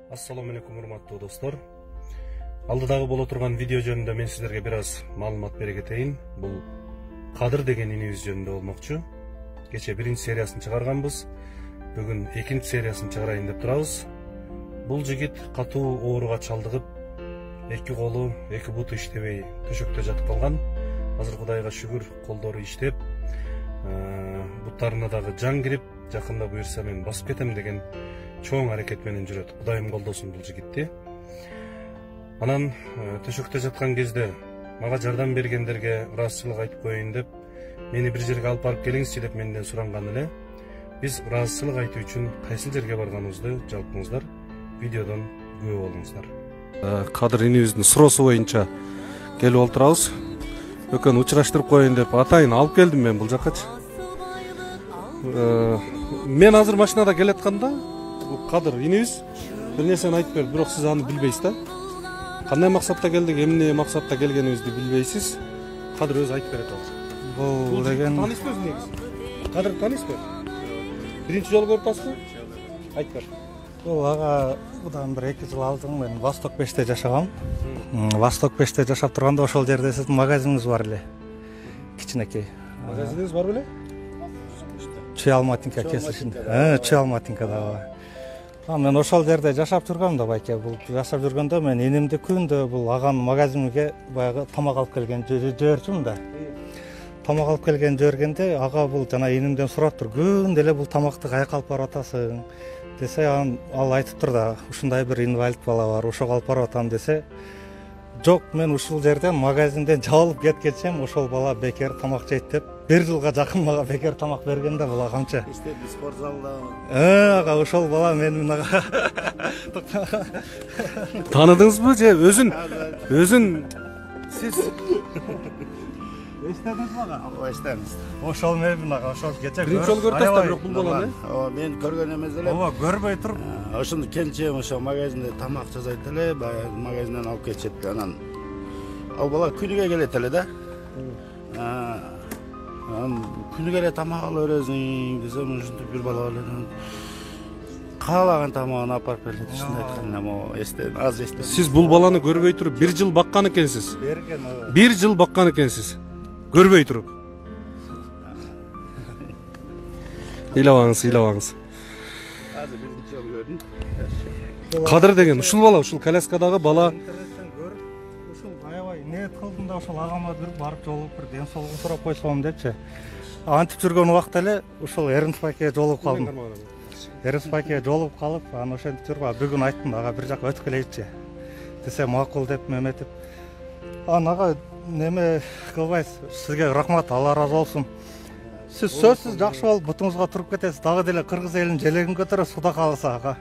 Assalamu alaikum урматтуу достор. Алдыдагы боло турган видео жөнүндө мен сиздерге бир аз маалымат бере кетейин. Бул Кадыр деген инибиз жөнүндө болмокчу. Кече биринчи сериясын чыгарганбыз. Бүгүн экинчи сериясын чыгарайын деп турабыз. Бул жигит катуу ооруга чалдыгып, эки колу, эки буту иштебей төшөктө жатып калган. Азыр Кудайга шүгүр, колдору иштеп, буттарына дагы жан кирип, жакында буюрса мен басып кетем деген чоң аракет менен жүрөт. Кудайым колдосун бул жигитти. Анан төшөктө жаткан кезде мага жардам бергендерге ыраазычылык айтып коеюн деп, мени бир жерге алып барып келиңизчи деп менден суранган эле. Биз ыраазычылык айтуу үчүн кайсыл жерге барганыбызды жалпыңыздар, видеодон күбө болуңуздар. Кадыр инибиздин суроосу боюнча келип отурабыз. Өкөн учураштырып коеюн деп атайын алып келдим мен бул жаккачы. Мен азыр машинада келатканда Кадыр инибиз бир нерсени айтып берди, бирок сиз аны билбейсиз да. Кандай максатта келдик, эмне максатта келгенибизди билбейсиз. Кадыр өзү айтып берет азыр. Бул деген Таанысызбы негизи? Кадыр таанысызбы? Биринчи жолу көрүп атасызбы? Айтып бер. бул ага будан бир 2 жыл алдын мен Восток 5те жашагам. Восток 5те жашап турганда ошол жерде сиздин магазиниңиз бар эле. Кичинекей. Магазиниңиз бар беле? Чуалматинка кесишинде. Чуалматинкада. Мен ошол жерде жашап жүргөм да байке. Бул жашап жүргөндө мен энимди күндө бул аганын магазиниге баягы тамак алып келген жиберчүмүн да. Тамак алып келген жибергенде ага бул жана энимден сурап тур, күндө эле бул тамакты каяка алып барып атасың десе, ал айтып тур да, ушундай бир инвалид бала бар, ошого алып барып атам десе, жок, мен ушул жерден магазинден жабылып кеткенчем ошол бала бекер тамак жейт деп 1 жылга жакын мага бекер тамак берген да бул агамчы. İşte spor zalda. Ага, ошол бала менин ага. Tanıdыңызбы же өзүн сиз Эстедиңизби ага? O istemiz. Ошол менин ага, ошол кече биринчи жолу көрүп атасыздар бирок бул баланы. O men көргөн эмес эле. Ооба, көрбөй туруп, Ошону келчем ошо магазинде тамак жасайт эле, баягы магазинден алып кетишет. Анан ал бала күнүгө келет эле да. Күнүгө эле тамак алып бересиң десем, ушинтип бир бала бар эле. Каалаган тамагын алып барып берет. Ушундай айтканда, эстедим, аз эстедим. Сиз бул баланы көрбөй туруп 1 жыл баккан экенсиз. берген. 1 жыл баккан экенсиз. Көрбөй туруп. Ыйлабаңыз. Азыр биринчи жолу көрдүм. Кадыр деген ушул бала, ушул коляскадагы бала. Ушул аябай ниет кылдым да ошол агама бир барып жолугуп бир ден соолугун сурап койсом депчи. Антип жүргөн убакта эле ушул Эренспайкке жолугуп калдым. Эренспайкке жолугуп калып, аны ошентип жүрүп, бүгүн айттым, ага бир жака өтүп келейинчи десе, макул деп меметип. Ага неме кылбайсыз, сизге рахмат, Алла разы болсун. Сиз сөзсүз жакшы болуп бутуңузга туруп кетесиз, дагы деле кыргыз элинин желегин көтөрөсүз, Кудай кааласа ага.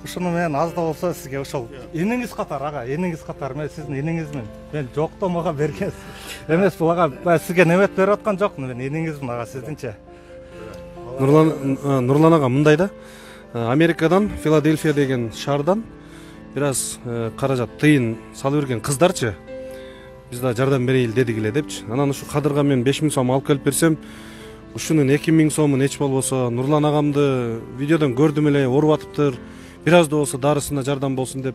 Ушуну мен аз да болсо сизге ошол иниңиз катар ага, иниңиз катар, мен сиздин иниңизмин. Мен жоктон мага бергенсиз. Эмес бул ага, сизге немет берип аткан жокмун, мен иниңизмин ага сиздинче. Нурлан ага мындай да. Америкадан, Филадельфия деген шаардан бир аз каражат тыйын салып берген кыздарчы. Биз да жардам берейли дедик эле депчи. Анан ушу Кадырга мен 5000 сом алып келип берсем, ушунун 2000 сомун эч болбосо Нурлан агамды видеодон көрдүм эле, ооруп атыптыр. Бир аз да болсо дарысына жардам болсун деп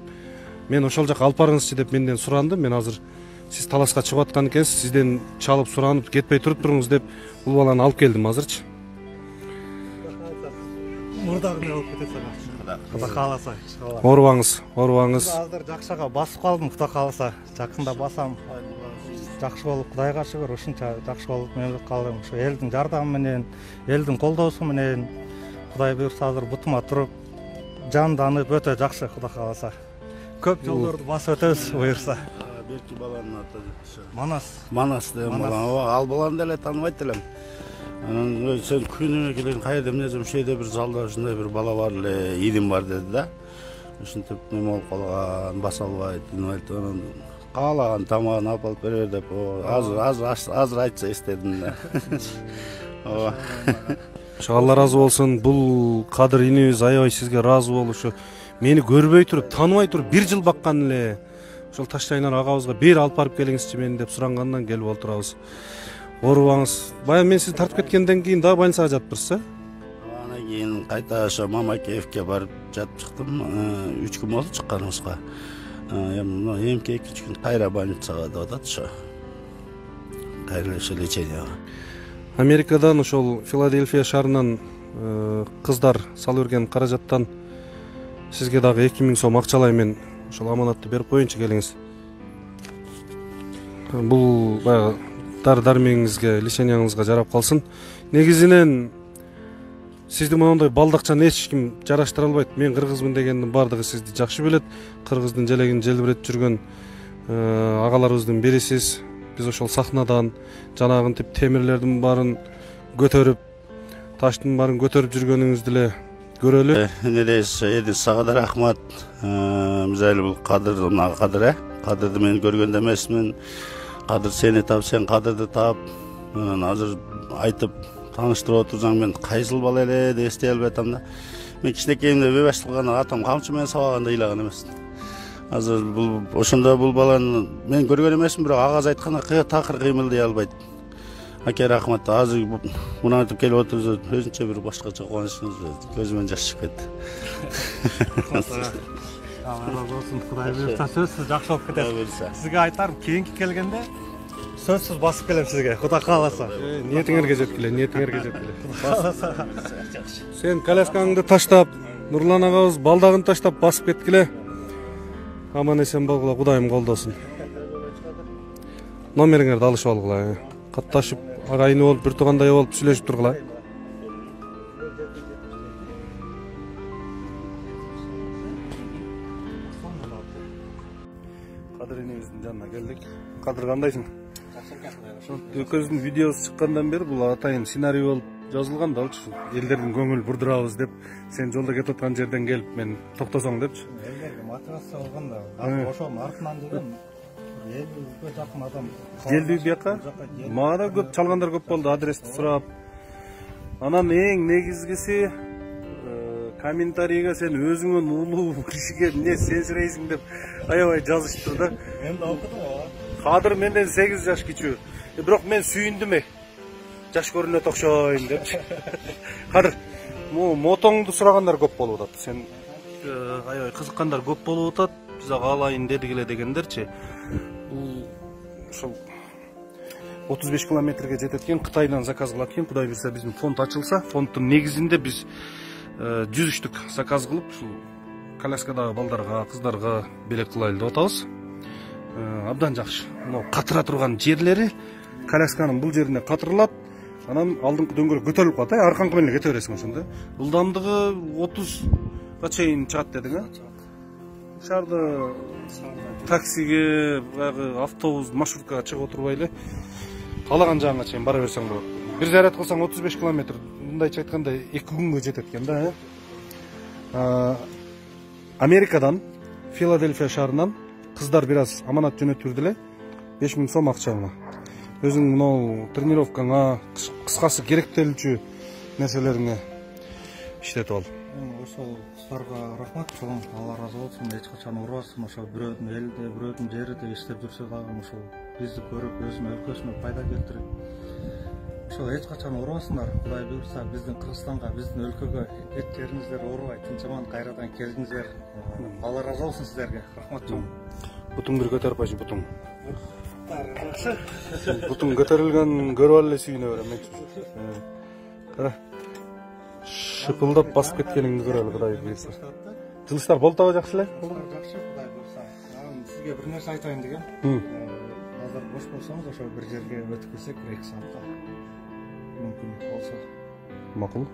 мен ошол жака алып барыңызчы деп менден суранды. Мен азыр сиз таласка чыгып аткан экенсиз, сизден чалып суранып кетпей туруп туруңуз деп бул баланы алып келдим азырчы. Мурдагы не болуп кетет ага. Кудай кааласа. Оорубаңыз. Азыр жакшыга басып калдым, Кудай кааласа. Жакында басам. Жакшы болуп, Кудайга шүгүр, ушунча жакшы болуп мемлекет калдым. Ушу элдин жардамы менен, элдин колдоосу менен Кудай буйрса азыр бутума туруп, жанданып өтө жакшы, Кудай кааласа. Көп жолдорду басып өтөбүз буйрса. Берки баланын аты Манас деген бала. Ал баланы деле тааныбайт элем. Анан сен күнүгө келген кайда эмне ушейде бир залда ушундай бир бала бар эле, идим бар деди да. Ушинтип неме болуп калган, баса албайт, инвалид. Анан каалаган тамагын алып берер деп, азыр айтса эстедим да. Ооба. Алла разы болсун. Бул Кадыр инибиз аябай сизге разы болушу. Мени көрбөй туруп, тааныбай туруп 1 жыл баккан эле. Ошол Таштайнар агабызга бир алып барып келиңизчи мени деп сурангандан келип отурабыз. Оорубаңыз. Баягы мен сизди тартып кеткенден кийин дагы больницага жатыптырсыз, Анан Кийин кайта ошо Мамакеевке барып жатып чыктым. 3 күн болду чыкканыбызга. Эми эмки 2 күн кайра больницага деп атат ошо. Кайра ошо леченияга. Америкадан ошол Филадельфия шаарынан кыздар салып берген каражаттан сизге дагы 2000 сом акчалай мен ошол аманатты берип коеюнчу келиңиз. Бул баягы дары-дармегиңизге, леченияңызга жарап калсын. Негизинен сизди мондай балдакчаны эч ким жараштыра албайт. Мен кыргызмын дегендин бардыгы сизди жакшы билет. Кыргыздын желегин желбиретип жүргөн агаларыбыздын бирисиз. Биз ошол сахнадан жанагынтип темирлердин баарын көтөрүп, таштын баарын көтөрүп жүргөнүңүздү эле көрөлү. Эмне дейсиз, Эдин сага да рахмат. Биз эле бул Кадыр, мына Кадыр, Кадырды мен көргөндө эмесмин. Кадыр сени тап, сен Кадырды тап. Азыр айтып тааныштырып отурсаң мен кайсыл бала эле деп эстей албай атам да. Мен кичинекейимде бебаштыкка атам камчы менен сабаганда ыйлаган эмесмин. Азыр бул ошондо бул баланы мен көргөн эмесмин, бирок агаз айтканда такыр кыймылдай албайт. Аке рахмат. Азыр муну айтып келип отурсуз, өзүнчө бир башкача кубанычыңыз көзүмөн жаш чыгып кетти. Allah razı olsun. Kuday buyursa sözsüz жақсы болып кетеді. Сізге айтарым, кейінгі келгенде сөзсіз басып келем сізге, Құда қаласа. Ниетиңерге жеткиле, ниетиңерге жеткиле. Сен коляскаңды таштап, Нурлан агабыз балдагын таштап басып кеткиле. Аман эсен болгула, Кудайым колдосун. Номериңерди алышып алгыла. Катташып, агайыны болуп, бир туугандай болуп сүйлөшүп тургула. Кадыр энебиздин жанына келдик. Кадыр кандайсың? Жакшы экен. Ошо экөөбүздүн видеосу чыккандан бери бул атайын сценарий болуп жазылган да, ушул элдердин көңүл бурдурабыз деп, сен жолдо кетип аткан жерден келип мен токтосоң депчи. Элдерге мотивация болгондо, ошонун артынан деген 50ге жакын адам келди бияка. Мага да көп чалгандар көп болду, адрести сурап. Анан эң негизгиси комментарийге сен өзүңөн улуу кишиге эмне сенсирейсиң деп аябай жазышты да. Мен да окудум ага. Кадыр менден 8 жаш кичүү. Бирок мен сүйүндүм жаш көрүнөт окшойм деп. Кадыр, мотоңду сурагандар көп болуп атат. Сен аябай кызыккандар көп болуп атат. Биз алайын дедик эле дегендерчи. Бул ошол 35 километрге жетет экен, Кытайдан заказ кылат экен. Кудай билсе биздин фонд ачылса, фонддун негизинде биз 100 штук заказ кылып, ушул коляскадагы балдарга, кыздарга белек кылайлы деп атабыз. Абдан жакшы. Мына катыра турган жерлери колясканын бул жерине катырылат. Анан алдыңкы дөңгөлөк көтөрүлүп калат, аркаңкы менен кете бересиң ошондо. Ылдамдыгы 30га чейин чыгат дедиң, Шаарда таксиге, автобус, маршруткага чыгып отурбай эле каалаган жагыңа чейин бара берсең болот. Бир заряд кылсаң 35 километр, мындайча айтканда 2 күнгө жетет экен да. Америкадан, Филадельфия шаарынан кыздар бир аз аманат жөнөтүрдү эле. 5000 сом акчаңа. Өзүң мынау тренировкаңа, кыскасы керектелүүчү нерселериңе иштетип ал. Ошол кыздарга рахмат, чоң Алла разы болсун. Эч качан урбасын, ошо бирөөдүн элде, бирөөдүн жерде иштеп жүрсө дагы ошол бизди көрүп, өзүнүн өлкөсүнө пайда келтирип, ошол эч качан урбасындар. Кудай буйрса биздин Кыргызстанга, биздин өлкөгө эч жериңиздер урбай, тынчыман кайрадан келдиңиздер. Алла разы болсун сиздерге. Рахмат чоң. Бутуң бир көтөрүп койчу, бутуң. Бутуң көтөрүлгөн көрүп эле сүйүнө берем. Кара. Шыпылдап басып кеткениңди көрөлү, Кудай буйрса. Жылыштар болду жакшы эле? Жакшы, Кудай буйрса. Сизге бир нерсе айтайын дегем. Азыр бош болсоңуз, ошо бир жерге өтүп келсек, 1-2 саатка мүмкүн болсо. Макул.